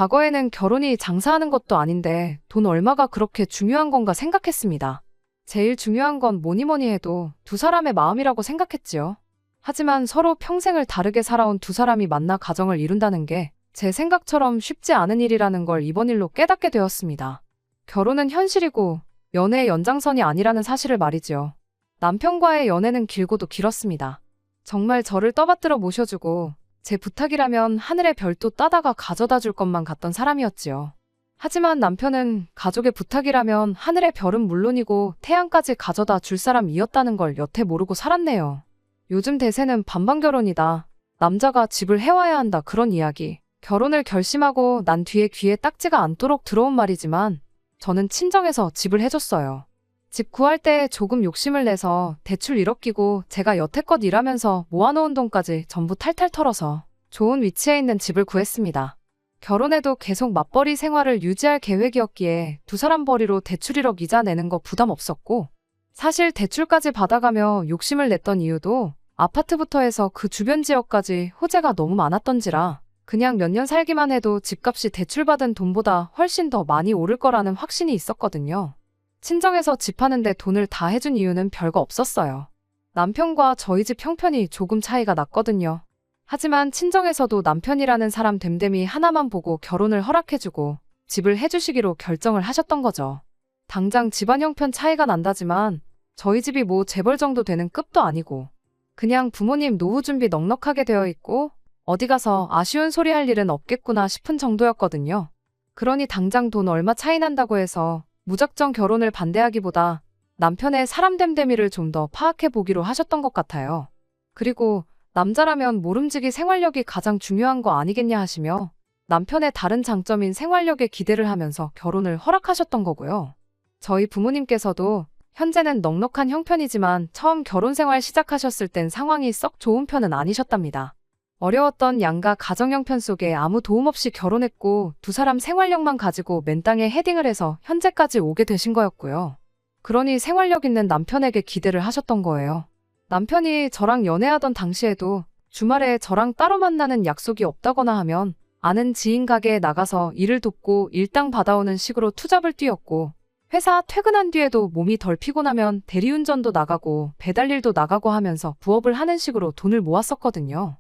과거에는 결혼이 장사하는 것도 아닌데 돈 얼마가 그렇게 중요한 건가 생각했습니다. 제일 중요한 건 뭐니 뭐니 해도 두 사람의 마음이라고 생각했지요. 하지만 서로 평생을 다르게 살아온 두 사람이 만나 가정을 이룬다는 게 제 생각처럼 쉽지 않은 일이라는 걸 이번 일로 깨닫게 되었습니다. 결혼은 현실이고 연애의 연장선이 아니라는 사실을 말이지요. 남편과의 연애는 길고도 길었습니다. 정말 저를 떠받들어 모셔주고 제 부탁이라면 하늘의 별도 따다가 가져다 줄 것만 같던 사람이었지요. 하지만 남편은 가족의 부탁이라면 하늘의 별은 물론이고 태양까지 가져다 줄 사람이었다는 걸 여태 모르고 살았네요. 요즘 대세는 반반 결혼이다. 남자가 집을 해와야 한다 그런 이야기. 결혼을 결심하고 난 뒤에 귀에 딱지가 않도록 들어온 말이지만 저는 친정에서 집을 해줬어요. 집 구할 때 조금 욕심을 내서 대출 1억 끼고 제가 여태껏 일하면서 모아놓은 돈까지 전부 탈탈 털어서 좋은 위치에 있는 집을 구했습니다. 결혼해도 계속 맞벌이 생활을 유지할 계획이었기에 두 사람 벌이로 대출 1억 이자 내는 거 부담 없었고 사실 대출까지 받아가며 욕심을 냈던 이유도 아파트부터 해서 그 주변 지역까지 호재가 너무 많았던지라 그냥 몇 년 살기만 해도 집값이 대출받은 돈보다 훨씬 더 많이 오를 거라는 확신이 있었거든요. 친정에서 집 하는데 돈을 다 해준 이유는 별거 없었어요. 남편과 저희 집 형편이 조금 차이가 났거든요. 하지만 친정에서도 남편이라는 사람 됨됨이 하나만 보고 결혼을 허락해주고 집을 해주시기로 결정을 하셨던 거죠. 당장 집안 형편 차이가 난다지만 저희 집이 뭐 재벌 정도 되는 급도 아니고 그냥 부모님 노후 준비 넉넉하게 되어 있고 어디 가서 아쉬운 소리 할 일은 없겠구나 싶은 정도였거든요. 그러니 당장 돈 얼마 차이 난다고 해서 무작정 결혼을 반대하기보다 남편의 사람 됨됨이를 좀 더 파악해 보기로 하셨던 것 같아요. 그리고 남자라면 모름지기 생활력이 가장 중요한 거 아니겠냐 하시며 남편의 다른 장점인 생활력에 기대를 하면서 결혼을 허락하셨던 거고요. 저희 부모님께서도 현재는 넉넉한 형편이지만 처음 결혼 생활 시작하셨을 땐 상황이 썩 좋은 편은 아니셨답니다. 어려웠던 양가 가정 형편 속에 아무 도움 없이 결혼했고 두 사람 생활력만 가지고 맨땅에 헤딩을 해서 현재까지 오게 되신 거였고요. 그러니 생활력 있는 남편에게 기대를 하셨던 거예요. 남편이 저랑 연애하던 당시에도 주말에 저랑 따로 만나는 약속이 없다거나 하면 아는 지인 가게에 나가서 일을 돕고 일당 받아오는 식으로 투잡을 뛰었고 회사 퇴근한 뒤에도 몸이 덜 피곤하면 대리운전도 나가고 배달일도 나가고 하면서 부업을 하는 식으로 돈을 모았었거든요.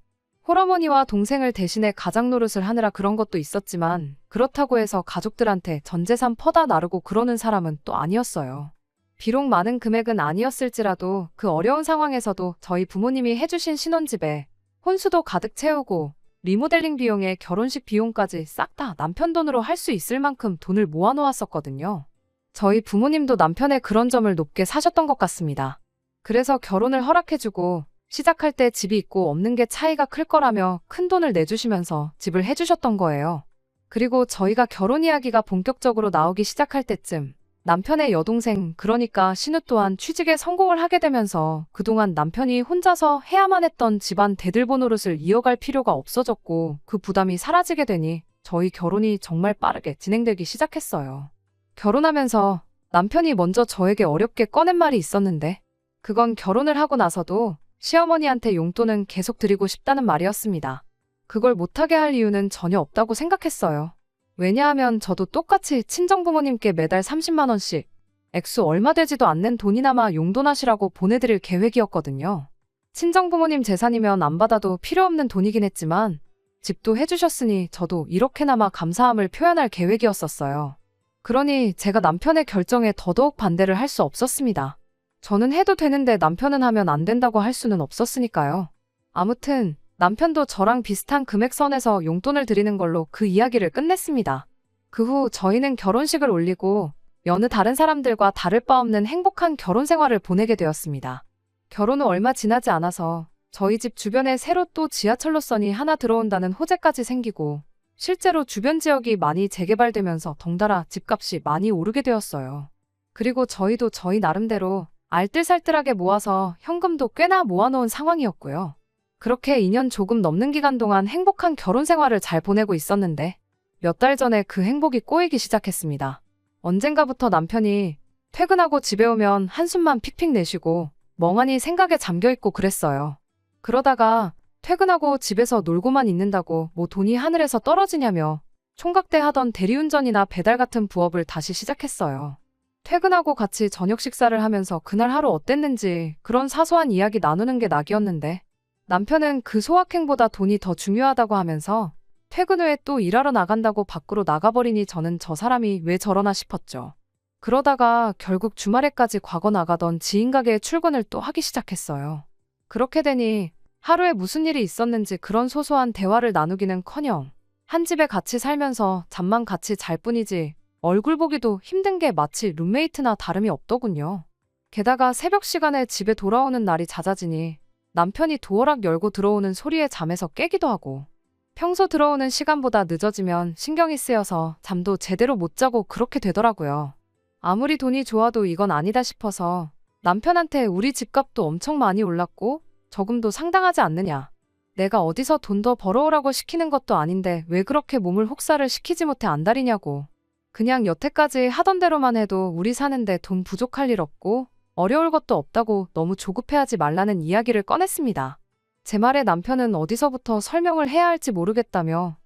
홀어머니와 동생을 대신해 가장 노릇을 하느라 그런 것도 있었지만 그렇다고 해서 가족들한테 전 재산 퍼다 나르고 그러는 사람은 또 아니었어요. 비록 많은 금액은 아니었을지라도 그 어려운 상황에서도 저희 부모님이 해주신 신혼집에 혼수도 가득 채우고 리모델링 비용에 결혼식 비용까지 싹 다 남편 돈으로 할 수 있을 만큼 돈을 모아놓았었거든요. 저희 부모님도 남편의 그런 점을 높게 사셨던 것 같습니다. 그래서 결혼을 허락해주고 시작할 때 집이 있고 없는 게 차이가 클 거라며 큰 돈을 내주시면서 집을 해주셨던 거예요. 그리고 저희가 결혼 이야기가 본격적으로 나오기 시작할 때쯤 남편의 여동생 그러니까 신우 또한 취직에 성공을 하게 되면서 그동안 남편이 혼자서 해야만 했던 집안 대들보 노릇을 이어갈 필요가 없어졌고 그 부담이 사라지게 되니 저희 결혼이 정말 빠르게 진행되기 시작했어요. 결혼하면서 남편이 먼저 저에게 어렵게 꺼낸 말이 있었는데 그건 결혼을 하고 나서도 시어머니한테 용돈은 계속 드리고 싶다는 말이었습니다. 그걸 못하게 할 이유는 전혀 없다고 생각했어요. 왜냐하면 저도 똑같이 친정부모님께 매달 30만 원씩 액수 얼마 되지도 않는 돈이나마 용돈하시라고 보내드릴 계획이었거든요. 친정부모님 재산이면 안 받아도 필요 없는 돈이긴 했지만 집도 해주셨으니 저도 이렇게나마 감사함을 표현할 계획이었었어요. 그러니 제가 남편의 결정에 더더욱 반대를 할 수 없었습니다. 저는 해도 되는데 남편은 하면 안 된다고 할 수는 없었으니까요. 아무튼 남편도 저랑 비슷한 금액선에서 용돈을 드리는 걸로 그 이야기를 끝냈습니다. 그 후 저희는 결혼식을 올리고 여느 다른 사람들과 다를 바 없는 행복한 결혼 생활을 보내게 되었습니다. 결혼 후 얼마 지나지 않아서 저희 집 주변에 새로 또 지하철 노선이 하나 들어온다는 호재까지 생기고 실제로 주변 지역이 많이 재개발되면서 덩달아 집값이 많이 오르게 되었어요. 그리고 저희도 저희 나름대로 알뜰살뜰하게 모아서 현금도 꽤나 모아놓은 상황이었고요. 그렇게 2년 조금 넘는 기간 동안 행복한 결혼 생활을 잘 보내고 있었는데 몇 달 전에 그 행복이 꼬이기 시작했습니다. 언젠가부터 남편이 퇴근하고 집에 오면 한숨만 픽픽 내쉬고 멍하니 생각에 잠겨있고 그랬어요. 그러다가 퇴근하고 집에서 놀고만 있는다고 뭐 돈이 하늘에서 떨어지냐며 총각 때 하던 대리운전이나 배달 같은 부업을 다시 시작했어요. 퇴근하고 같이 저녁 식사를 하면서 그날 하루 어땠는지 그런 사소한 이야기 나누는 게 낙이었는데 남편은 그 소확행보다 돈이 더 중요하다고 하면서 퇴근 후에 또 일하러 나간다고 밖으로 나가버리니 저는 저 사람이 왜 저러나 싶었죠. 그러다가 결국 주말에까지 과거 나가던 지인 가게에 출근을 또 하기 시작했어요. 그렇게 되니 하루에 무슨 일이 있었는지 그런 소소한 대화를 나누기는커녕 한 집에 같이 살면서 잠만 같이 잘 뿐이지 얼굴 보기도 힘든 게 마치 룸메이트나 다름이 없더군요. 게다가 새벽 시간에 집에 돌아오는 날이 잦아지니 남편이 도어락 열고 들어오는 소리에 잠에서 깨기도 하고 평소 들어오는 시간보다 늦어지면 신경이 쓰여서 잠도 제대로 못 자고 그렇게 되더라고요. 아무리 돈이 좋아도 이건 아니다 싶어서 남편한테 우리 집값도 엄청 많이 올랐고 저금도 상당하지 않느냐. 내가 어디서 돈 더 벌어오라고 시키는 것도 아닌데 왜 그렇게 몸을 혹사를 시키지 못해 안달이냐고. 그냥 여태까지 하던 대로만 해도 우리 사는데 돈 부족할 일 없고 어려울 것도 없다고 너무 조급해하지 말라는 이야기를 꺼냈습니다. 제 말에 남편은 어디서부터 설명을 해야 할지 모르겠다며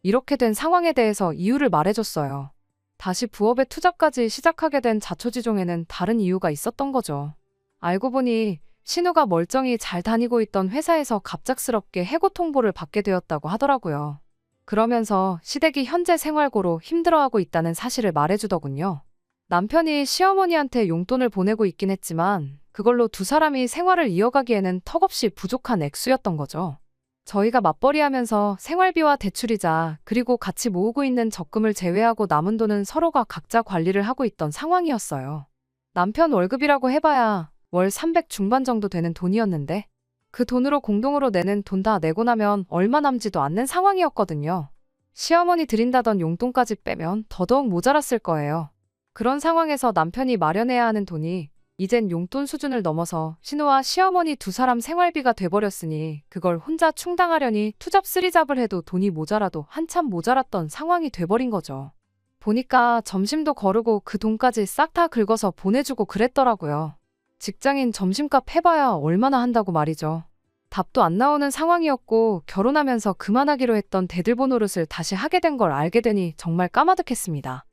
이렇게 된 상황에 대해서 이유를 말해줬어요. 다시 부업에 투자까지 시작하게 된 자초지종에는 다른 이유가 있었던 거죠. 알고 보니 신우가 멀쩡히 잘 다니고 있던 회사에서 갑작스럽게 해고 통보를 받게 되었다고 하더라고요. 그러면서 시댁이 현재 생활고로 힘들어하고 있다는 사실을 말해주더군요. 남편이 시어머니한테 용돈을 보내고 있긴 했지만 그걸로 두 사람이 생활을 이어가기에는 턱없이 부족한 액수였던 거죠. 저희가 맞벌이하면서 생활비와 대출이자 그리고 같이 모으고 있는 적금을 제외하고 남은 돈은 서로가 각자 관리를 하고 있던 상황이었어요. 남편 월급이라고 해봐야 월 300 중반 정도 되는 돈이었는데 그 돈으로 공동으로 내는 돈 다 내고 나면 얼마 남지도 않는 상황이었거든요. 시어머니 드린다던 용돈까지 빼면 더더욱 모자랐을 거예요. 그런 상황에서 남편이 마련해야 하는 돈이 이젠 용돈 수준을 넘어서 신우와 시어머니 두 사람 생활비가 돼버렸으니 그걸 혼자 충당하려니 투잡 쓰리잡을 해도 돈이 모자라도 한참 모자랐던 상황이 돼버린 거죠. 보니까 점심도 거르고 그 돈까지 싹 다 긁어서 보내주고 그랬더라고요. 직장인 점심값 해봐야 얼마나 한다고 말이죠. 답도 안 나오는 상황이었고 결혼하면서 그만하기로 했던 대들보 노릇을 다시 하게 된 걸 알게 되니 정말 까마득했습니다.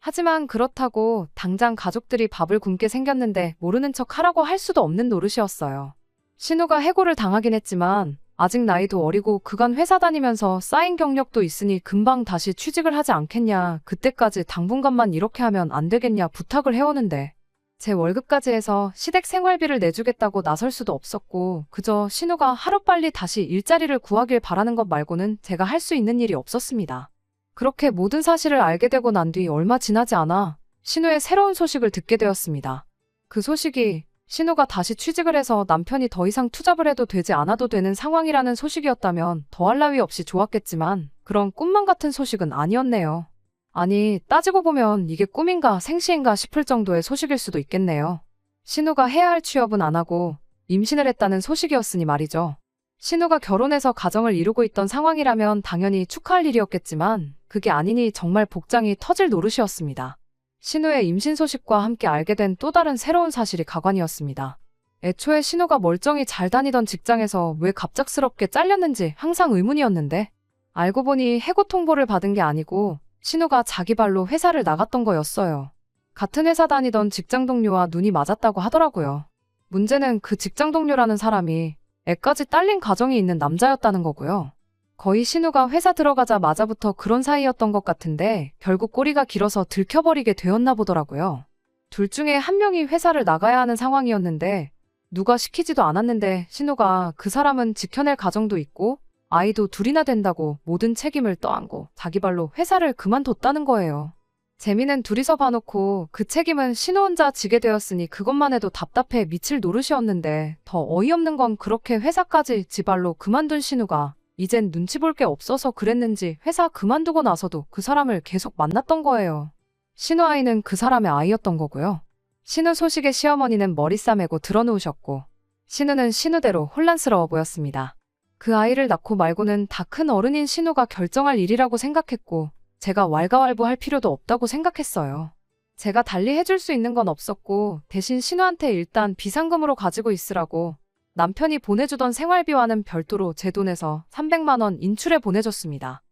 하지만 그렇다고 당장 가족들이 밥을 굶게 생겼는데 모르는 척 하라고 할 수도 없는 노릇이었어요. 신우가 해고를 당하긴 했지만 아직 나이도 어리고 그간 회사 다니면서 쌓인 경력도 있으니 금방 다시 취직을 하지 않겠냐, 그때까지 당분간만 이렇게 하면 안 되겠냐 부탁을 해오는데 제 월급까지 해서 시댁 생활비를 내주겠다고 나설 수도 없었고 그저 신우가 하루빨리 다시 일자리를 구하길 바라는 것 말고는 제가 할 수 있는 일이 없었습니다. 그렇게 모든 사실을 알게 되고 난 뒤 얼마 지나지 않아 신우의 새로운 소식을 듣게 되었습니다. 그 소식이 신우가 다시 취직을 해서 남편이 더 이상 투잡을 해도 되지 않아도 되는 상황이라는 소식이었다면 더할 나위 없이 좋았겠지만 그런 꿈만 같은 소식은 아니었네요. 아니, 따지고 보면 이게 꿈인가 생시인가 싶을 정도의 소식일 수도 있겠네요. 신우가 해야 할 취업은 안 하고 임신을 했다는 소식이었으니 말이죠. 신우가 결혼해서 가정을 이루고 있던 상황이라면 당연히 축하할 일이었겠지만 그게 아니니 정말 복장이 터질 노릇이었습니다. 신우의 임신 소식과 함께 알게 된 또 다른 새로운 사실이 가관이었습니다. 애초에 신우가 멀쩡히 잘 다니던 직장에서 왜 갑작스럽게 잘렸는지 항상 의문이었는데 알고 보니 해고 통보를 받은 게 아니고 신우가 자기 발로 회사를 나갔던 거였어요. 같은 회사 다니던 직장 동료와 눈이 맞았다고 하더라고요. 문제는 그 직장 동료라는 사람이 애까지 딸린 가정이 있는 남자였다는 거고요. 거의 신우가 회사 들어가자마자부터 그런 사이였던 것 같은데 결국 꼬리가 길어서 들켜버리게 되었나 보더라고요. 둘 중에 한 명이 회사를 나가야 하는 상황이었는데 누가 시키지도 않았는데 신우가 그 사람은 지켜낼 가정도 있고 아이도 둘이나 된다고 모든 책임을 떠안고 자기 발로 회사를 그만뒀다는 거예요. 재미는 둘이서 봐놓고 그 책임은 신우 혼자 지게 되었으니 그것만 해도 답답해 미칠 노릇이었는데 더 어이없는 건 그렇게 회사까지 지 발로 그만둔 신우가 이젠 눈치 볼 게 없어서 그랬는지 회사 그만두고 나서도 그 사람을 계속 만났던 거예요. 신우 아이는 그 사람의 아이였던 거고요. 신우 소식에 시어머니는 머리 싸매고 드러누우셨고 신우는 신우대로 혼란스러워 보였습니다. 그 아이를 낳고 말고는 다 큰 어른인 신우가 결정할 일이라고 생각했고 제가 왈가왈부할 필요도 없다고 생각했어요. 제가 달리 해줄 수 있는 건 없었고 대신 신우한테 일단 비상금으로 가지고 있으라고 남편이 보내주던 생활비와는 별도로 제 돈에서 300만 원 인출해 보내줬습니다.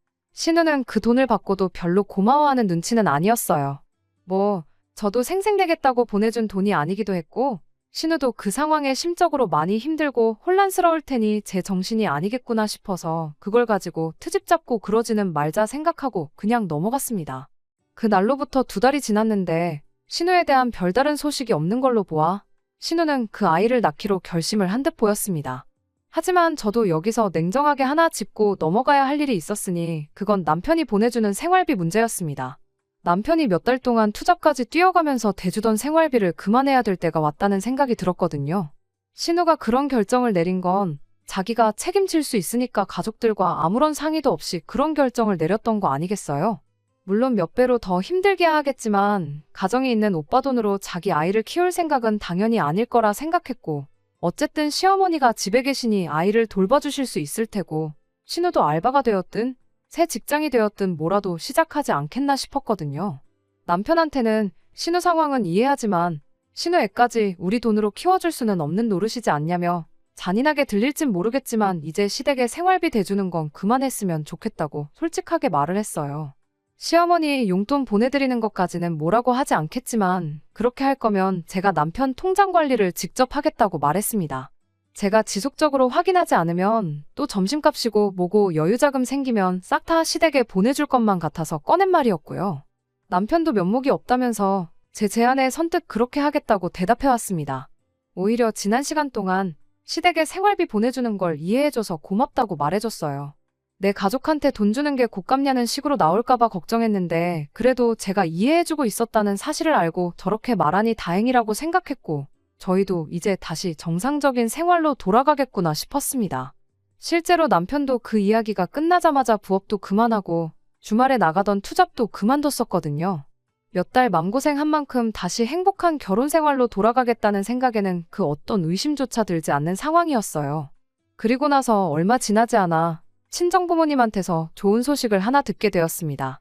신우는 그 돈을 받고도 별로 고마워하는 눈치는 아니었어요. 뭐, 저도 생색내겠다고 보내준 돈이 아니기도 했고, 신우도 그 상황에 심적으로 많이 힘들고 혼란스러울 테니 제 정신이 아니겠구나 싶어서 그걸 가지고 트집 잡고 그러지는 말자 생각하고 그냥 넘어갔습니다. 그 날로부터 2달이 지났는데 신우에 대한 별다른 소식이 없는 걸로 보아 신우는 그 아이를 낳기로 결심을 한 듯 보였습니다. 하지만 저도 여기서 냉정하게 하나 짚고 넘어가야 할 일이 있었으니 그건 남편이 보내주는 생활비 문제였습니다. 남편이 몇 달 동안 투잡까지 뛰어가면서 대주던 생활비를 그만해야 될 때가 왔다는 생각이 들었거든요. 신우가 그런 결정을 내린 건 자기가 책임질 수 있으니까 가족들과 아무런 상의도 없이 그런 결정을 내렸던 거 아니겠어요? 물론 몇 배로 더 힘들게 하겠지만 가정이 있는 오빠 돈으로 자기 아이를 키울 생각은 당연히 아닐 거라 생각했고, 어쨌든 시어머니가 집에 계시니 아이를 돌봐주실 수 있을 테고 신우도 알바가 되었든 새 직장이 되었든 뭐라도 시작하지 않겠나 싶었거든요. 남편한테는 신우 상황은 이해하지만 신우 애까지 우리 돈으로 키워줄 수는 없는 노릇이지 않냐며 잔인하게 들릴진 모르겠지만 이제 시댁에 생활비 대주는 건 그만했으면 좋겠다고 솔직하게 말을 했어요. 시어머니 용돈 보내드리는 것까지는 뭐라고 하지 않겠지만 그렇게 할 거면 제가 남편 통장 관리를 직접 하겠다고 말했습니다. 제가 지속적으로 확인하지 않으면 또 점심값이고 뭐고 여유자금 생기면 싹 다 시댁에 보내줄 것만 같아서 꺼낸 말이었고요. 남편도 면목이 없다면서 제 제안에 선뜻 그렇게 하겠다고 대답해왔습니다. 오히려 지난 시간 동안 시댁에 생활비 보내주는 걸 이해해줘서 고맙다고 말해줬어요. 내 가족한테 돈 주는 게 곶감냐는 식으로 나올까봐 걱정했는데 그래도 제가 이해해주고 있었다는 사실을 알고 저렇게 말하니 다행이라고 생각했고 저희도 이제 다시 정상적인 생활로 돌아가겠구나 싶었습니다. 실제로 남편도 그 이야기가 끝나자마자 부업도 그만하고 주말에 나가던 투잡도 그만뒀었거든요. 몇 달 맘고생한 만큼 다시 행복한 결혼 생활로 돌아가겠다는 생각에는 그 어떤 의심조차 들지 않는 상황이었어요. 그리고 나서 얼마 지나지 않아 친정부모님한테서 좋은 소식을 하나 듣게 되었습니다.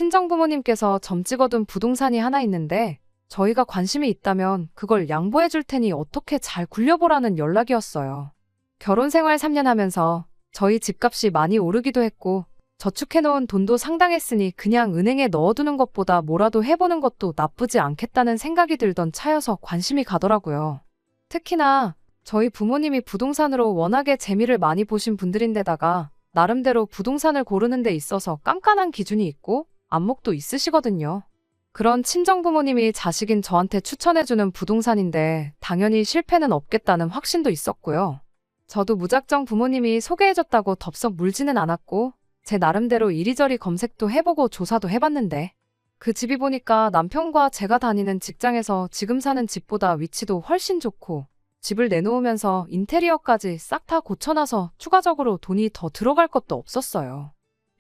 친정부모님께서 점 찍어둔 부동산이 하나 있는데 저희가 관심이 있다면 그걸 양보해 줄 테니 어떻게 잘 굴려보라는 연락이었어요. 결혼 생활 3년 하면서 저희 집값이 많이 오르기도 했고 저축해놓은 돈도 상당했으니 그냥 은행에 넣어두는 것보다 뭐라도 해보는 것도 나쁘지 않겠다는 생각이 들던 차여서 관심이 가더라고요. 특히나 저희 부모님이 부동산으로 워낙에 재미를 많이 보신 분들인데다가 나름대로 부동산을 고르는 데 있어서 깐깐한 기준이 있고 안목도 있으시거든요. 그런 친정부모님이 자식인 저한테 추천해주는 부동산인데 당연히 실패는 없겠다는 확신도 있었고요. 저도 무작정 부모님이 소개해줬다고 덥석 물지는 않았고 제 나름대로 이리저리 검색도 해보고 조사도 해봤는데 그 집이 보니까 남편과 제가 다니는 직장에서 지금 사는 집보다 위치도 훨씬 좋고 집을 내놓으면서 인테리어까지 싹 다 고쳐놔서 추가적으로 돈이 더 들어갈 것도 없었어요.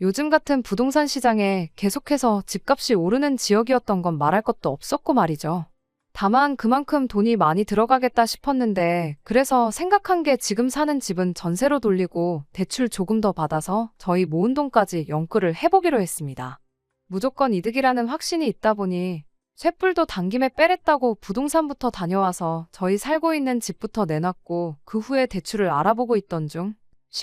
요즘 같은 부동산 시장에 계속해서 집값이 오르는 지역이었던 건 말할 것도 없었고 말이죠. 다만 그만큼 돈이 많이 들어가겠다 싶었는데 그래서 생각한 게 지금 사는 집은 전세로 돌리고 대출 조금 더 받아서 저희 모은 돈까지 연끌을 해보기로 했습니다. 무조건 이득이라는 확신이 있다 보니 쇳불도 당김에 빼랬다고 부동산부터 다녀와서 저희 살고 있는 집부터 내놨고 그 후에 대출을 알아보고 있던 중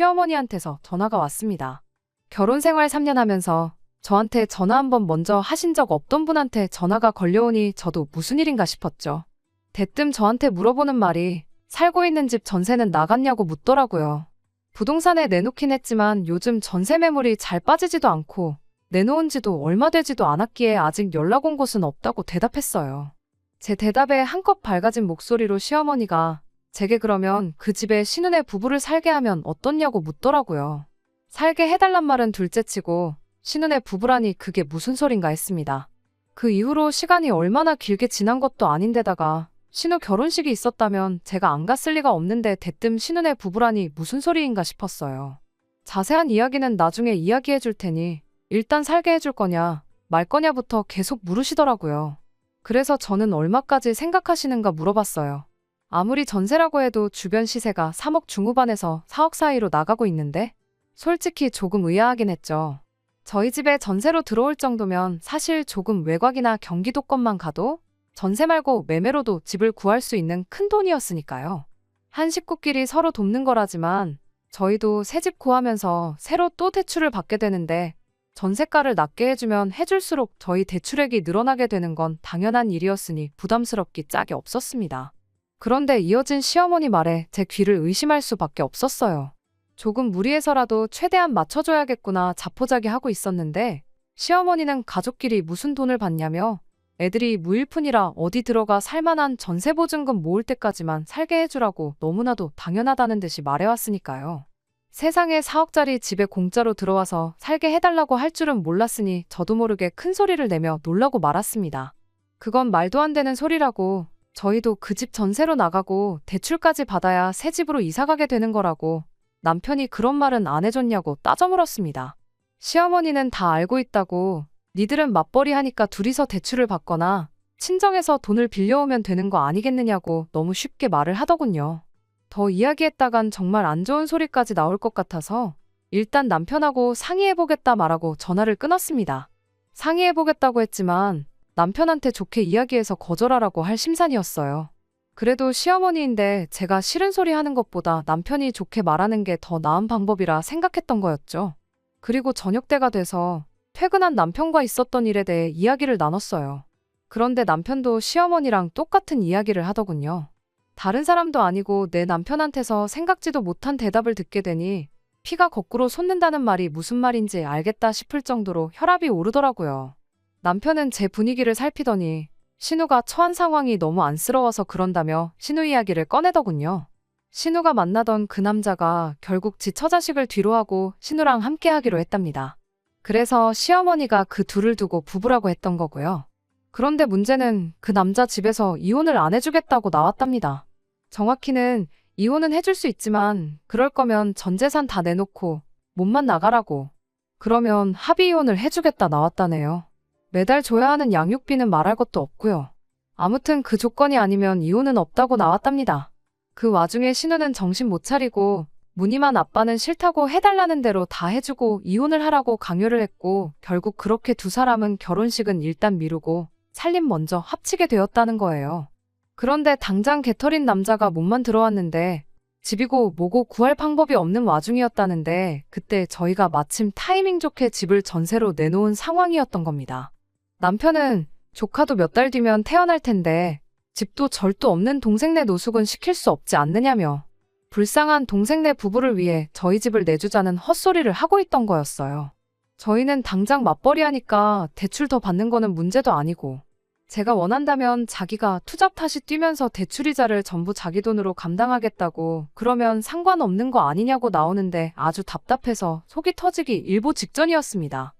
시어머니한테서 전화가 왔습니다. 결혼 생활 3년 하면서 저한테 전화 한번 먼저 하신 적 없던 분한테 전화가 걸려오니 저도 무슨 일인가 싶었죠. 대뜸 저한테 물어보는 말이 살고 있는 집 전세는 나갔냐고 묻더라고요. 부동산에 내놓긴 했지만 요즘 전세 매물이 잘 빠지지도 않고 내놓은 지도 얼마 되지도 않았기에 아직 연락 온 곳은 없다고 대답했어요. 제 대답에 한껏 밝아진 목소리로 시어머니가 제게 그러면 그 집에 신혼의 부부를 살게 하면 어떻냐고 묻더라고요. 살게 해달란 말은 둘째치고 신혼의 부부라니 그게 무슨 소린가 했습니다. 그 이후로 시간이 얼마나 길게 지난 것도 아닌데다가 신우 결혼식이 있었다면 제가 안 갔을 리가 없는데 대뜸 신혼의 부부라니 무슨 소리인가 싶었어요. 자세한 이야기는 나중에 이야기해 줄 테니 일단 살게 해줄 거냐 말 거냐부터 계속 물으시더라고요. 그래서 저는 얼마까지 생각하시는가 물어봤어요. 아무리 전세라고 해도 주변 시세가 3억 중후반에서 4억 사이로 나가고 있는데 솔직히 조금 의아하긴 했죠. 저희 집에 전세로 들어올 정도면 사실 조금 외곽이나 경기도권만 가도 전세 말고 매매로도 집을 구할 수 있는 큰 돈이었으니까요. 한 식구끼리 서로 돕는 거라지만 저희도 새 집 구하면서 새로 또 대출을 받게 되는데 전세가를 낮게 해주면 해줄수록 저희 대출액이 늘어나게 되는 건 당연한 일이었으니 부담스럽기 짝이 없었습니다. 그런데 이어진 시어머니 말에 제 귀를 의심할 수밖에 없었어요. 조금 무리해서라도 최대한 맞춰줘야겠구나 자포자기하고 있었는데 시어머니는 가족끼리 무슨 돈을 받냐며 애들이 무일푼이라 어디 들어가 살만한 전세보증금 모을 때까지만 살게 해주라고 너무나도 당연하다는 듯이 말해왔으니까요. 세상에 4억짜리 집에 공짜로 들어와서 살게 해달라고 할 줄은 몰랐으니 저도 모르게 큰 소리를 내며 놀라고 말았습니다. 그건 말도 안 되는 소리라고, 저희도 그 집 전세로 나가고 대출까지 받아야 새 집으로 이사가게 되는 거라고 남편이 그런 말은 안 해줬냐고 따져 물었습니다. 시어머니는 다 알고 있다고, 니들은 맞벌이 하니까 둘이서 대출을 받거나 친정에서 돈을 빌려오면 되는 거 아니겠느냐고 너무 쉽게 말을 하더군요. 더 이야기했다간 정말 안 좋은 소리까지 나올 것 같아서 일단 남편하고 상의해보겠다 말하고 전화를 끊었습니다. 상의해보겠다고 했지만 남편한테 좋게 이야기해서 거절하라고 할 심산이었어요. 그래도 시어머니인데 제가 싫은 소리 하는 것보다 남편이 좋게 말하는 게 더 나은 방법이라 생각했던 거였죠. 그리고 저녁 때가 돼서 퇴근한 남편과 있었던 일에 대해 이야기를 나눴어요. 그런데 남편도 시어머니랑 똑같은 이야기를 하더군요. 다른 사람도 아니고 내 남편한테서 생각지도 못한 대답을 듣게 되니 피가 거꾸로 솟는다는 말이 무슨 말인지 알겠다 싶을 정도로 혈압이 오르더라고요. 남편은 제 분위기를 살피더니 신우가 처한 상황이 너무 안쓰러워서 그런다며 신우 이야기를 꺼내더군요. 신우가 만나던 그 남자가 결국 지 처자식을 뒤로하고 신우랑 함께 하기로 했답니다. 그래서 시어머니가 그 둘을 두고 부부라고 했던 거고요. 그런데 문제는 그 남자 집에서 이혼을 안 해주겠다고 나왔답니다. 정확히는 이혼은 해줄 수 있지만 그럴 거면 전 재산 다 내놓고 몸만 나가라고. 그러면 합의 이혼을 해주겠다 나왔다네요. 매달 줘야 하는 양육비는 말할 것도 없고요. 아무튼 그 조건이 아니면 이혼은 없다고 나왔답니다. 그 와중에 신우는 정신 못 차리고 무늬만 아빠는 싫다고 해달라는 대로 다 해주고 이혼을 하라고 강요를 했고 결국 그렇게 두 사람은 결혼식은 일단 미루고 살림 먼저 합치게 되었다는 거예요. 그런데 당장 개털인 남자가 몸만 들어왔는데 집이고 뭐고 구할 방법이 없는 와중이었다는데 그때 저희가 마침 타이밍 좋게 집을 전세로 내놓은 상황이었던 겁니다. 남편은 조카도 몇 달 뒤면 태어날 텐데 집도 절도 없는 동생네 노숙은 시킬 수 없지 않느냐며 불쌍한 동생네 부부를 위해 저희 집을 내주자는 헛소리를 하고 있던 거였어요. 저희는 당장 맞벌이 하니까 대출 더 받는 거는 문제도 아니고 제가 원한다면 자기가 투잡 탓이 뛰면서 대출이자를 전부 자기 돈으로 감당하겠다고 그러면 상관없는 거 아니냐고 나오는데 아주 답답해서 속이 터지기 일보 직전이었습니다.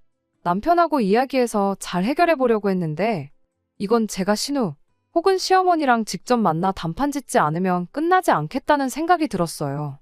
남편하고 이야기해서 잘 해결해 보려고 했는데 이건 제가 신우 혹은 시어머니랑 직접 만나 단판 짓지 않으면 끝나지 않겠다는 생각이 들었어요.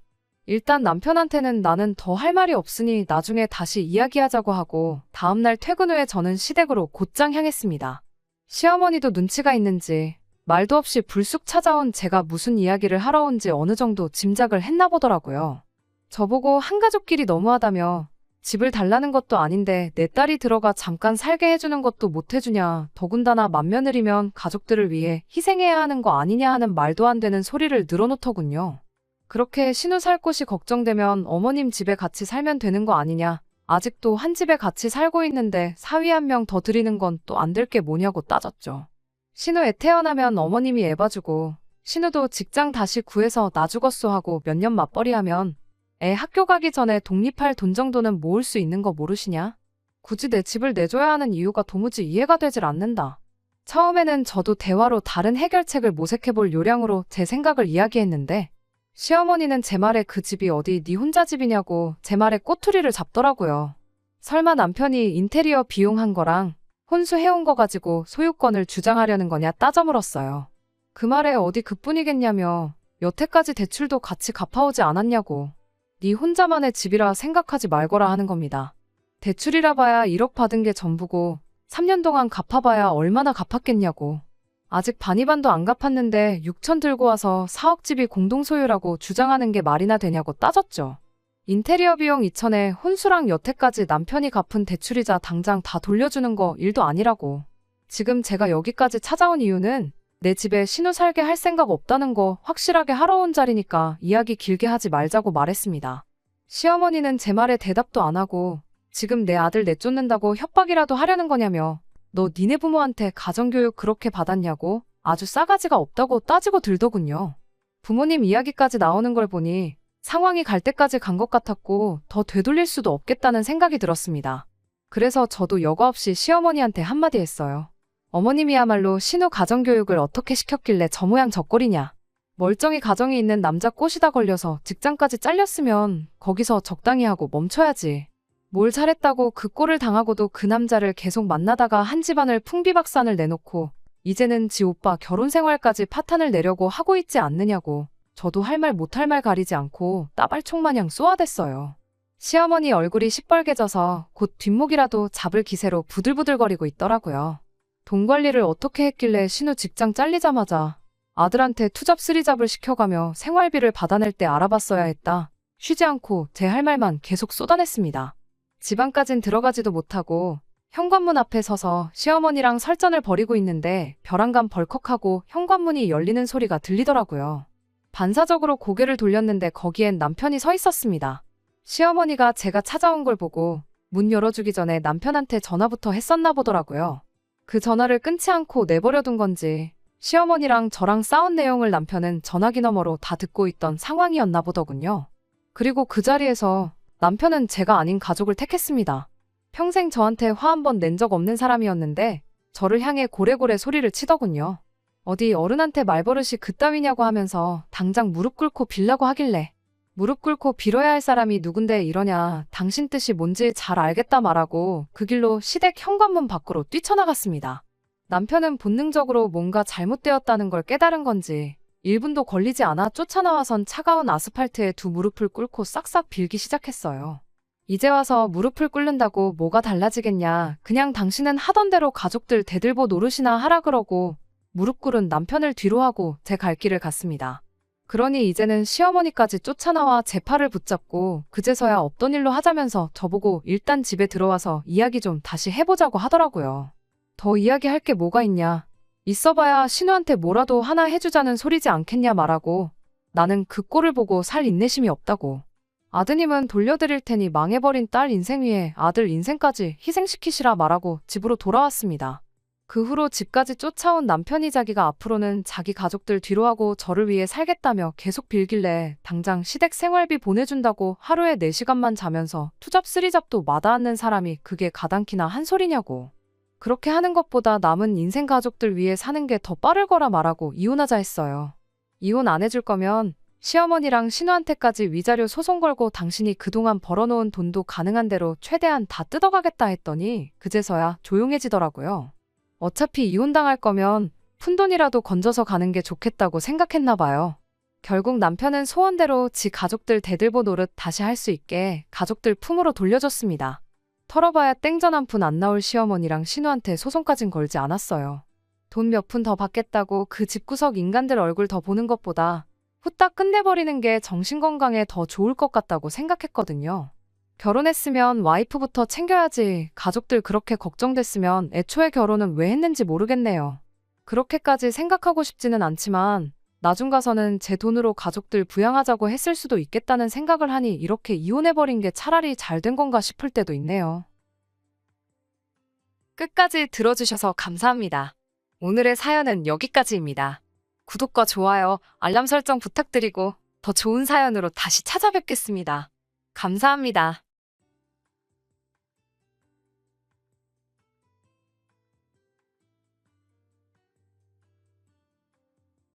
일단 남편한테는 나는 더 할 말이 없으니 나중에 다시 이야기하자고 하고 다음날 퇴근 후에 저는 시댁으로 곧장 향했습니다. 시어머니도 눈치가 있는지 말도 없이 불쑥 찾아온 제가 무슨 이야기를 하러 온지 어느 정도 짐작을 했나 보더라고요. 저보고 한가족끼리 너무하다며 집을 달라는 것도 아닌데 내 딸이 들어가 잠깐 살게 해주는 것도 못 해주냐, 더군다나 맏며느리면 가족들을 위해 희생해야 하는 거 아니냐 하는 말도 안 되는 소리를 늘어놓더군요. 그렇게 신우 살 곳이 걱정되면 어머님 집에 같이 살면 되는 거 아니냐, 아직도 한 집에 같이 살고 있는데 사위 한 명 더 드리는 건 또 안 될 게 뭐냐고 따졌죠. 신우 애 태어나면 어머님이 애 봐주고 신우도 직장 다시 구해서 나 죽었소 하고 몇 년 맞벌이 하면 애 학교 가기 전에 독립할 돈 정도는 모을 수 있는 거 모르시냐? 굳이 내 집을 내줘야 하는 이유가 도무지 이해가 되질 않는다. 처음에는 저도 대화로 다른 해결책을 모색해볼 요량으로 제 생각을 이야기했는데 시어머니는 제 말에 그 집이 어디 네 혼자 집이냐고 제 말에 꼬투리를 잡더라고요. 설마 남편이 인테리어 비용한 거랑 혼수해온 거 가지고 소유권을 주장하려는 거냐 따져 물었어요. 그 말에 어디 그뿐이겠냐며 여태까지 대출도 같이 갚아오지 않았냐고. 네 혼자만의 집이라 생각하지 말거라 하는 겁니다. 대출이라 봐야 1억 받은 게 전부고 3년 동안 갚아봐야 얼마나 갚았겠냐고. 아직 반이반도 안 갚았는데 6천 들고 와서 4억 집이 공동소유라고 주장하는 게 말이나 되냐고 따졌죠. 인테리어 비용 2천에 혼수랑 여태까지 남편이 갚은 대출이자 당장 다 돌려주는 거 일도 아니라고. 지금 제가 여기까지 찾아온 이유는 내 집에 신우 살게 할 생각 없다는 거 확실하게 하러 온 자리니까 이야기 길게 하지 말자고 말했습니다. 시어머니는 제 말에 대답도 안 하고 지금 내 아들 내쫓는다고 협박이라도 하려는 거냐며. 너 니네 부모한테 가정교육 그렇게 받았냐고 아주 싸가지가 없다고 따지고 들더군요. 부모님 이야기까지 나오는 걸 보니 상황이 갈 때까지 간 것 같았고 더 되돌릴 수도 없겠다는 생각이 들었습니다. 그래서 저도 여과 없이 시어머니한테 한마디 했어요. 어머님이야말로 신우 가정교육을 어떻게 시켰길래 저 모양 저 꼴이냐. 멀쩡히 가정이 있는 남자 꼬시다 걸려서 직장까지 잘렸으면 거기서 적당히 하고 멈춰야지. 뭘 잘했다고 그 꼴을 당하고도 그 남자를 계속 만나다가 한 집안을 풍비박산을 내놓고 이제는 지 오빠 결혼 생활까지 파탄을 내려고 하고 있지 않느냐고. 저도 할 말 못할 말 가리지 않고 따발총 마냥 쏘아댔어요. 시어머니 얼굴이 시뻘개져서 곧 뒷목이라도 잡을 기세로 부들부들거리고 있더라고요. 돈 관리를 어떻게 했길래 신우 직장 잘리자마자 아들한테 투잡 쓰리잡을 시켜가며 생활비를 받아낼 때 알아봤어야 했다. 쉬지 않고 제 할 말만 계속 쏟아냈습니다. 집안까진 들어가지도 못하고 현관문 앞에 서서 시어머니랑 설전을 벌이고 있는데 벼랑간 벌컥하고 현관문이 열리는 소리가 들리더라고요. 반사적으로 고개를 돌렸는데 거기엔 남편이 서 있었습니다. 시어머니가 제가 찾아온 걸 보고 문 열어주기 전에 남편한테 전화부터 했었나 보더라고요. 그 전화를 끊지 않고 내버려둔 건지 시어머니랑 저랑 싸운 내용을 남편은 전화기 너머로 다 듣고 있던 상황이었나 보더군요. 그리고 그 자리에서 남편은 제가 아닌 가족을 택했습니다. 평생 저한테 화 한 번 낸 적 없는 사람이었는데 저를 향해 고래고래 소리를 치더군요. 어디 어른한테 말버릇이 그따위냐고 하면서 당장 무릎 꿇고 빌라고 하길래 무릎 꿇고 빌어야 할 사람이 누군데 이러냐. 당신 뜻이 뭔지 잘 알겠다 말하고 그 길로 시댁 현관문 밖으로 뛰쳐나갔습니다. 남편은 본능적으로 뭔가 잘못되었다는 걸 깨달은 건지 1분도 걸리지 않아 쫓아나와선 차가운 아스팔트에 두 무릎을 꿇고 싹싹 빌기 시작했어요. 이제 와서 무릎을 꿇는다고 뭐가 달라지겠냐. 그냥 당신은 하던 대로 가족들 대들보 노릇이나 하라 그러고 무릎 꿇은 남편을 뒤로 하고 제 갈 길을 갔습니다. 그러니 이제는 시어머니까지 쫓아나와 제 팔을 붙잡고 그제서야 없던 일로 하자면서 저보고 일단 집에 들어와서 이야기 좀 다시 해보자고 하더라고요. 더 이야기할 게 뭐가 있냐. 있어봐야 신우한테 뭐라도 하나 해주자는 소리지 않겠냐 말하고 나는 그 꼴을 보고 살 인내심이 없다고. 아드님은 돌려드릴 테니 망해버린 딸 인생 위에 아들 인생까지 희생시키시라 말하고 집으로 돌아왔습니다. 그 후로 집까지 쫓아온 남편이 자기가 앞으로는 자기 가족들 뒤로 하고 저를 위해 살겠다며 계속 빌길래 당장 시댁 생활비 보내준다고 하루에 4시간만 자면서 투잡 쓰리잡도 마다않는 사람이 그게 가당키나 한 소리냐고. 그렇게 하는 것보다 남은 인생 가족들 위해 사는 게 더 빠를 거라 말하고 이혼하자 했어요. 이혼 안 해줄 거면 시어머니랑 신우한테까지 위자료 소송 걸고 당신이 그동안 벌어놓은 돈도 가능한 대로 최대한 다 뜯어가겠다 했더니 그제서야 조용해지더라고요. 어차피 이혼당할 거면 푼돈이라도 건져서 가는 게 좋겠다고 생각했나 봐요. 결국 남편은 소원대로 지 가족들 대들보 노릇 다시 할 수 있게 가족들 품으로 돌려줬습니다. 털어봐야 땡전 한 푼 안 나올 시어머니랑 신우한테 소송까진 걸지 않았어요. 돈 몇 푼 더 받겠다고 그 집구석 인간들 얼굴 더 보는 것보다 후딱 끝내버리는 게 정신건강에 더 좋을 것 같다고 생각했거든요. 결혼했으면 와이프부터 챙겨야지. 가족들 그렇게 걱정됐으면 애초에 결혼은 왜 했는지 모르겠네요. 그렇게까지 생각하고 싶지는 않지만 나중 가서는 제 돈으로 가족들 부양하자고 했을 수도 있겠다는 생각을 하니 이렇게 이혼해버린 게 차라리 잘 된 건가 싶을 때도 있네요. 끝까지 들어주셔서 감사합니다. 오늘의 사연은 여기까지입니다. 구독과 좋아요, 알람 설정 부탁드리고 더 좋은 사연으로 다시 찾아뵙겠습니다. 감사합니다.